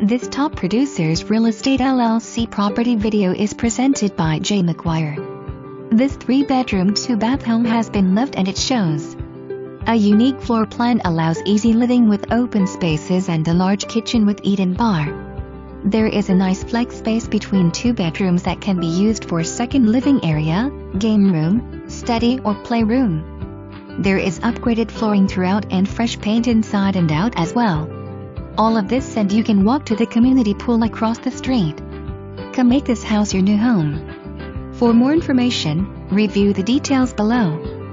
This top Producers Real Estate LLC property video is presented by J. McGuire. This 3-bedroom 2-bath home has been lived and it shows. A unique floor plan allows easy living with open spaces and a large kitchen with eat-in bar. There is a nice flex space between 2 bedrooms that can be used for second living area, game room, study or playroom. There is upgraded flooring throughout and fresh paint inside and out as well. All of this and you can walk to the community pool across the street. Come make this house your new home. For more information, review the details below.